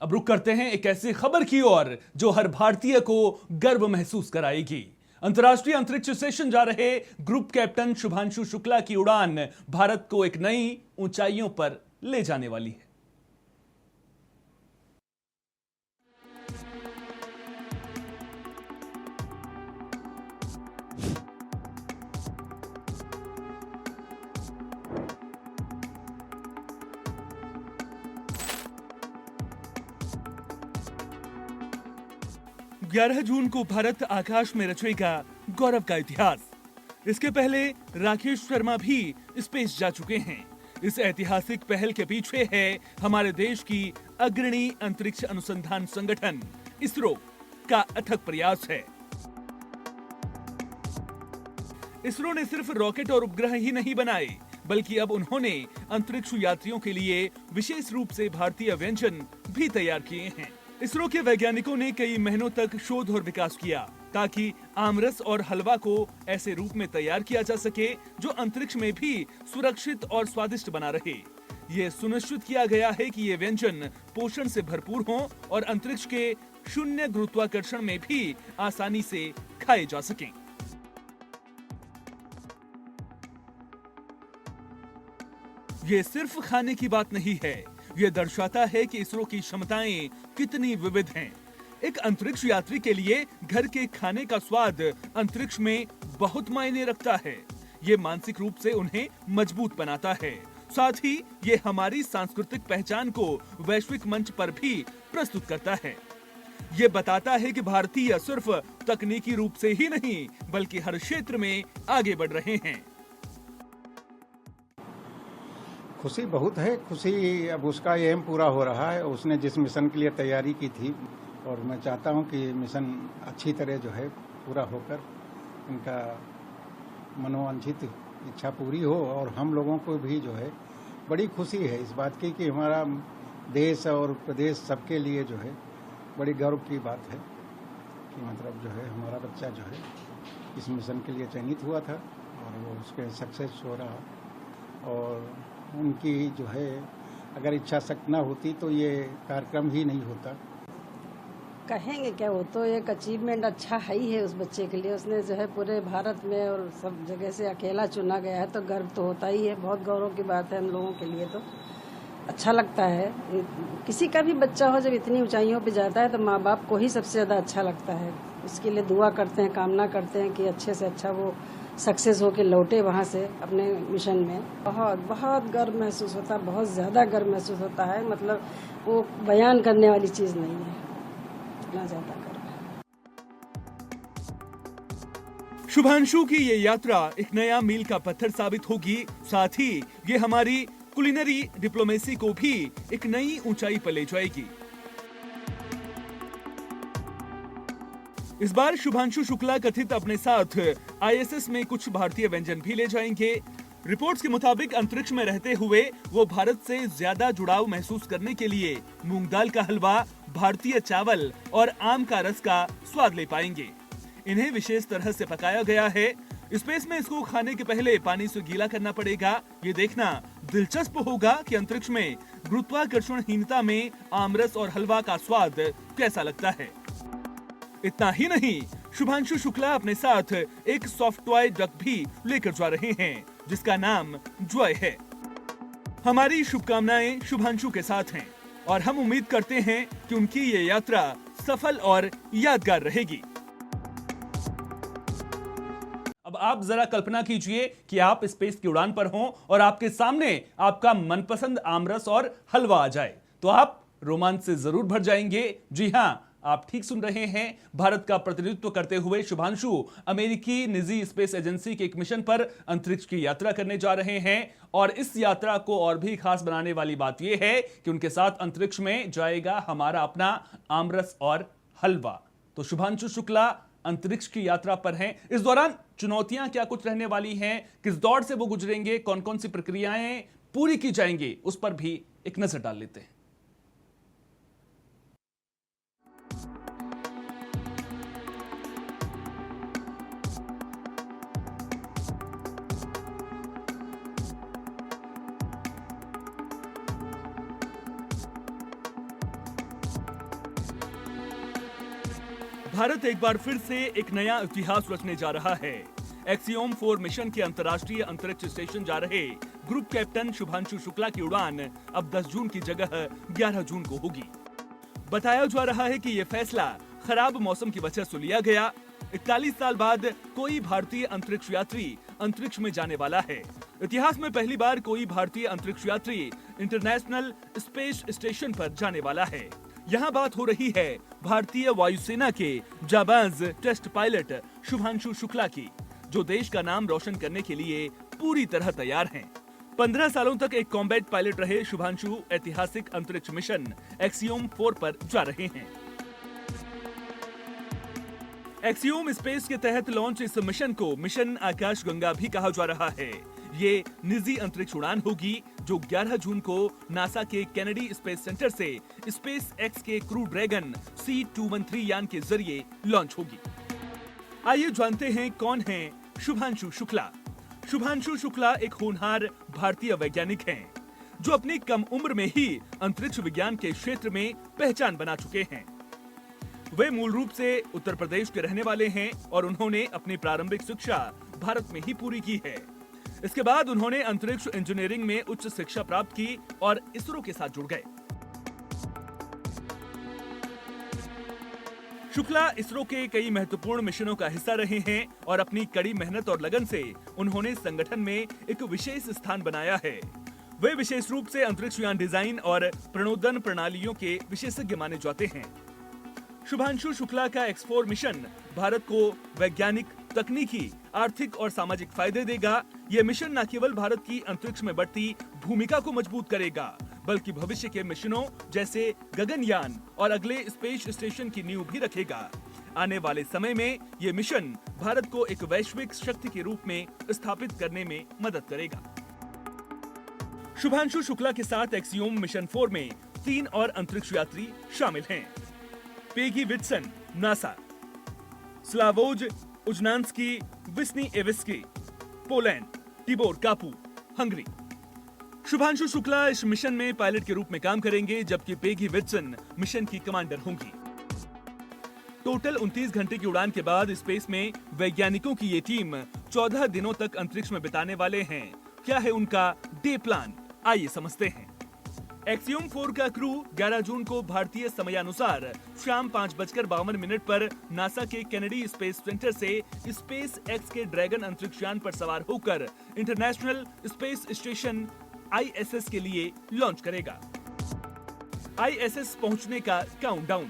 अब रुक करते हैं एक ऐसी खबर की ओर जो हर भारतीय को गर्व महसूस कराएगी। अंतर्राष्ट्रीय अंतरिक्ष स्टेशन जा रहे ग्रुप कैप्टन शुभांशु शुक्ला की उड़ान भारत को एक नई ऊंचाइयों पर ले जाने वाली है। ग्यारह जून को भारत आकाश में रचेगा गौरव का इतिहास। इसके पहले राकेश शर्मा भी स्पेस जा चुके हैं। इस ऐतिहासिक पहल के पीछे है हमारे देश की अग्रणी अंतरिक्ष अनुसंधान संगठन इसरो का अथक प्रयास है। इसरो ने सिर्फ रॉकेट और उपग्रह ही नहीं बनाए, बल्कि अब उन्होंने अंतरिक्ष यात्रियों के लिए विशेष रूप से भारतीय व्यंजन भी तैयार किए हैं। इसरो के वैज्ञानिकों ने कई महीनों तक शोध और विकास किया ताकि आमरस और हलवा को ऐसे रूप में तैयार किया जा सके जो अंतरिक्ष में भी सुरक्षित और स्वादिष्ट बना रहे। ये सुनिश्चित किया गया है कि ये व्यंजन पोषण से भरपूर हों और अंतरिक्ष के शून्य गुरुत्वाकर्षण में भी आसानी से खाए जा सकें। ये सिर्फ खाने की बात नहीं है, ये दर्शाता है कि इसरो की क्षमताएं कितनी विविध हैं। एक अंतरिक्ष यात्री के लिए घर के खाने का स्वाद अंतरिक्ष में बहुत मायने रखता है। ये मानसिक रूप से उन्हें मजबूत बनाता है, साथ ही ये हमारी सांस्कृतिक पहचान को वैश्विक मंच पर भी प्रस्तुत करता है। ये बताता है कि भारतीय सिर्फ तकनीकी रूप से ही नहीं बल्कि हर क्षेत्र में आगे बढ़ रहे हैं। खुशी बहुत है। खुशी अब उसका एम पूरा हो रहा है। उसने जिस मिशन के लिए तैयारी की थी और मैं चाहता हूं कि मिशन अच्छी तरह जो है पूरा होकर उनका मनोवांछित इच्छा पूरी हो और हम लोगों को भी जो है बड़ी खुशी है इस बात की कि हमारा देश और प्रदेश सबके लिए जो है बड़ी गर्व की बात है कि मतलब जो है हमारा बच्चा जो है इस मिशन के लिए चयनित हुआ था और वो उसके सक्सेस हो रहा। और उनकी जो है अगर इच्छा शक्ति ना होती तो ये कार्यक्रम ही नहीं होता। कहेंगे क्या, वो तो एक अचीवमेंट अच्छा है ही है उस बच्चे के लिए। उसने जो है पूरे भारत में और सब जगह से अकेला चुना गया है तो गर्व तो होता ही है। बहुत गौरव की बात है हम लोगों के लिए। तो अच्छा लगता है। किसी का भी बच्चा हो जब इतनी ऊंचाइयों पे जाता है तो माँ बाप को ही सबसे ज़्यादा अच्छा लगता है। इसके लिए दुआ करते हैं, कामना करते हैं कि अच्छे से अच्छा वो सक्सेस होके लौटे वहाँ से अपने मिशन में। बहुत बहुत गर्व महसूस होता है, बहुत ज़्यादा गर्व महसूस होता है। मतलब वो बयान करने वाली चीज़ नहीं है, इतना ज़्यादा गर्व है। शुभांशु की ये यात्रा एक नया मील का पत्थर साबित होगी। साथ ही ये हमारी कुलिनरी डिप्लोमेसी को भी एक नई ऊंचाई पर ले जाएगी। इस बार शुभांशु शुक्ला कथित अपने साथ आईएसएस में कुछ भारतीय व्यंजन भी ले जाएंगे। रिपोर्ट्स के मुताबिक अंतरिक्ष में रहते हुए वो भारत से ज्यादा जुड़ाव महसूस करने के लिए मूंग दाल का हलवा, भारतीय चावल और आम का रस का स्वाद ले पाएंगे। इन्हें विशेष तरह से पकाया गया है। स्पेस में इसको खाने के पहले पानी से गीला करना पड़ेगा। ये देखना दिलचस्प होगा कि अंतरिक्ष में गुरुत्वाकर्षणहीनता में आमरस और हलवा का स्वाद कैसा लगता है। इतना ही नहीं, शुभांशु शुक्ला अपने साथ एक सॉफ्ट टॉय डक भी लेकर जा रहे हैं जिसका नाम जॉय है। हमारी शुभकामनाएं शुभांशु के साथ हैं और हम उम्मीद करते हैं कि उनकी ये यात्रा सफल और यादगार रहेगी। अब आप जरा कल्पना कीजिए कि आप स्पेस की उड़ान पर हों और आपके सामने आपका मनपसंद आमरस और हलवा आ जाए तो आप रोमांच से जरूर भर जाएंगे। जी हां, आप ठीक सुन रहे हैं। भारत का प्रतिनिधित्व करते हुए शुभांशु अमेरिकी निजी स्पेस एजेंसी के एक मिशन पर अंतरिक्ष की यात्रा करने जा रहे हैं और इस यात्रा को और भी खास बनाने वाली बात यह है कि उनके साथ अंतरिक्ष में जाएगा हमारा अपना आमरस और हलवा। तो शुभांशु शुक्ला अंतरिक्ष की यात्रा पर हैं। इस दौरान चुनौतियां क्या कुछ रहने वाली हैं, किस दौर से वो गुजरेंगे, कौन कौन सी प्रक्रियाएं पूरी की जाएंगी, उस पर भी एक नजर डाल लेते हैं। भारत एक बार फिर से एक नया इतिहास रचने जा रहा है। एक्सियोम 4 मिशन के अंतर्राष्ट्रीय अंतरिक्ष स्टेशन जा रहे ग्रुप कैप्टन शुभांशु शुक्ला की उड़ान अब 10 जून की जगह 11 जून को होगी। बताया जा रहा है कि ये फैसला खराब मौसम की वजह से लिया गया। 41 साल बाद कोई भारतीय अंतरिक्ष यात्री अंतरिक्ष में जाने वाला है। इतिहास में पहली बार कोई भारतीय अंतरिक्ष यात्री इंटरनेशनल स्पेस स्टेशन पर जाने वाला है। यहाँ बात हो रही है भारतीय वायुसेना के जाबाज टेस्ट पायलट शुभांशु शुक्ला की, जो देश का नाम रोशन करने के लिए पूरी तरह तैयार हैं। 15 सालों तक एक कॉम्बैट पायलट रहे शुभांशु ऐतिहासिक अंतरिक्ष मिशन एक्सियोम 4 पर जा रहे हैं। एक्सियोम स्पेस के तहत लॉन्च इस मिशन को मिशन आकाश गंगा भी कहा जा रहा है। ये निजी अंतरिक्ष उड़ान होगी जो 11 जून को नासा के केनेडी स्पेस सेंटर से स्पेस एक्स के क्रू ड्रैगन C213 यान के जरिए लॉन्च होगी। आइए जानते हैं कौन है शुभांशु शुक्ला। शुभांशु शुक्ला एक होनहार भारतीय वैज्ञानिक हैं, जो अपनी कम उम्र में ही अंतरिक्ष विज्ञान के क्षेत्र में पहचान बना चुके हैं। वे मूल रूप से उत्तर प्रदेश के रहने वाले हैं और उन्होंने अपनी प्रारंभिक शिक्षा भारत में ही पूरी की है। इसके बाद उन्होंने अंतरिक्ष इंजीनियरिंग में उच्च शिक्षा प्राप्त की और इसरो के साथ जुड़ गए। शुक्ला इसरो के कई महत्वपूर्ण मिशनों का हिस्सा रहे हैं और अपनी कड़ी मेहनत और लगन से उन्होंने संगठन में एक विशेष स्थान बनाया है। वे विशेष रूप से अंतरिक्ष यान डिजाइन और प्रणोदन प्रणालियों के विशेषज्ञ माने जाते हैं। शुभांशु शुक्ला का X4 मिशन भारत को वैज्ञानिक, तकनीकी, आर्थिक और सामाजिक फायदे देगा। यह मिशन न केवल भारत की अंतरिक्ष में बढ़ती भूमिका को मजबूत करेगा, बल्कि भविष्य के मिशनों जैसे गगनयान और अगले स्पेस स्टेशन की नींव भी रखेगा। आने वाले समय में ये मिशन भारत को एक वैश्विक शक्ति के रूप में स्थापित करने में मदद करेगा। शुभांशु शुक्ला के साथ एक्सियोम मिशन 4 में 3 और अंतरिक्ष यात्री शामिल हैं। Peggy Whitson, NASA; Slawosz Uznanski, Wisniewski, Poland; Tibor Kapu, Hungary. Shubhanshu Shukla इस मिशन में पायलट के रूप में काम करेंगे, जबकि पेगी विट्सन मिशन की कमांडर होंगी। टोटल 29 घंटे की उड़ान के बाद स्पेस में वैज्ञानिकों की ये टीम 14 दिनों तक अंतरिक्ष में बिताने वाले हैं। क्या है उनका डे प्लान, आइए समझते हैं। एक्सियोम 4 का क्रू 11 जून को भारतीय समयानुसार शाम 5:52 पर नासा के केनेडी स्पेस सेंटर से स्पेस एक्स के ड्रैगन अंतरिक्ष यान पर सवार होकर इंटरनेशनल स्पेस स्टेशन ISS के लिए लॉन्च करेगा। ISS पहुंचने का काउंटडाउन।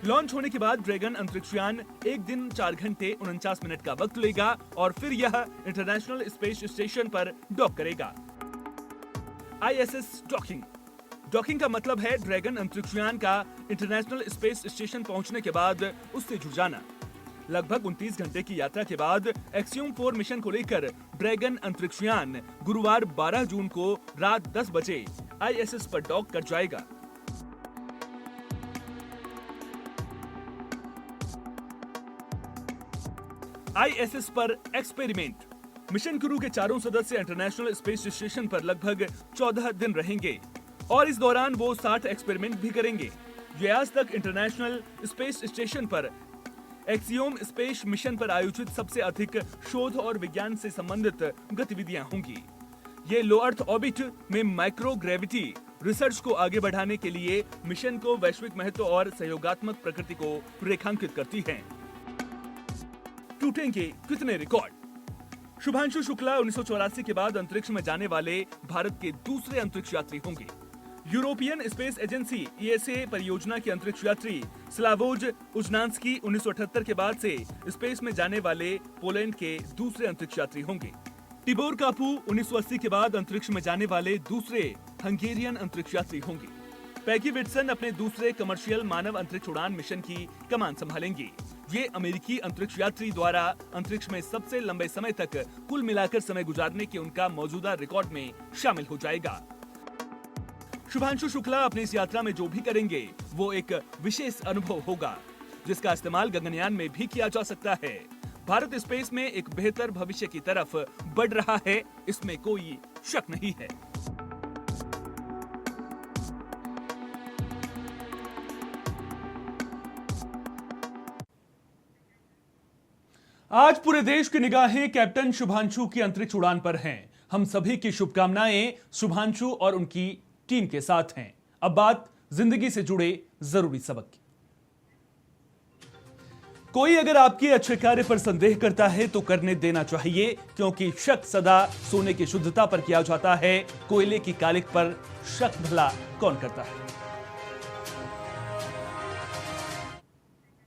लॉन्च होने के बाद ड्रैगन अंतरिक्ष यान 1 दिन 4 घंटे 49 मिनट का वक्त लेगा और फिर यह इंटरनेशनल स्पेस स्टेशन पर डॉक करेगा। ISS docking. डॉकिंग का मतलब है ड्रैगन अंतरिक्ष यान का इंटरनेशनल स्पेस स्टेशन पहुंचने के बाद उससे जुड़ जाना। लगभग 29 घंटे की यात्रा के बाद एक्सियोम 4 मिशन को लेकर ड्रैगन अंतरिक्ष यान गुरुवार 12 जून को रात 10 बजे ISS पर डॉक कर जाएगा। ISS पर एक्सपेरिमेंट। मिशन क्रू के चारों सदस्य इंटरनेशनल स्पेस स्टेशन पर लगभग 14 दिन रहेंगे और इस दौरान वो 60 एक्सपेरिमेंट भी करेंगे। ये आज तक इंटरनेशनल स्पेस स्टेशन पर एक्सियोम स्पेस मिशन पर आयोजित सबसे अधिक शोध और विज्ञान से संबंधित गतिविधियां होंगी। ये लो अर्थ ऑर्बिट में माइक्रो ग्रेविटी रिसर्च को आगे बढ़ाने के लिए मिशन को वैश्विक महत्व और सहयोगात्मक प्रकृति को रेखांकित करती हैं। टूटेंगे कितने रिकॉर्ड? शुभांशु शुक्ला 1984 के बाद अंतरिक्ष में जाने वाले भारत के दूसरे अंतरिक्ष यात्री होंगे। यूरोपियन स्पेस एजेंसी ESA परियोजना के अंतरिक्ष यात्री स्लावोज उजनान्स्की 1978 के बाद से स्पेस में जाने वाले पोलैंड के दूसरे अंतरिक्ष यात्री होंगे। टिबोर कापू 1980 के बाद अंतरिक्ष में जाने वाले दूसरे हंगेरियन अंतरिक्ष यात्री होंगे। पैगी विट्सन अपने दूसरे कमर्शियल मानव अंतरिक्ष उड़ान मिशन की कमान संभालेंगी। ये अमेरिकी अंतरिक्ष यात्री द्वारा अंतरिक्ष में सबसे लंबे समय तक कुल मिलाकर समय गुजारने के उनका मौजूदा रिकॉर्ड में शामिल हो जाएगा। शुभांशु शुक्ला अपनी इस यात्रा में जो भी करेंगे वो एक विशेष अनुभव होगा, जिसका इस्तेमाल गगनयान में भी किया जा सकता है। भारत स्पेस में एक बेहतर भविष्य की तरफ बढ़ रहा है, इसमें कोई शक नहीं है। आज पूरे देश की निगाहें कैप्टन शुभांशु की अंतरिक्ष उड़ान पर हैं। हम सभी की शुभकामनाएं शुभांशु और उनकी टीम के साथ हैं। अब बात जिंदगी से जुड़े जरूरी सबक की। कोई अगर आपके अच्छे कार्य पर संदेह करता है तो करने देना चाहिए, क्योंकि शक सदा सोने की शुद्धता पर किया जाता है, कोयले की कालिक पर शक भला कौन करता है।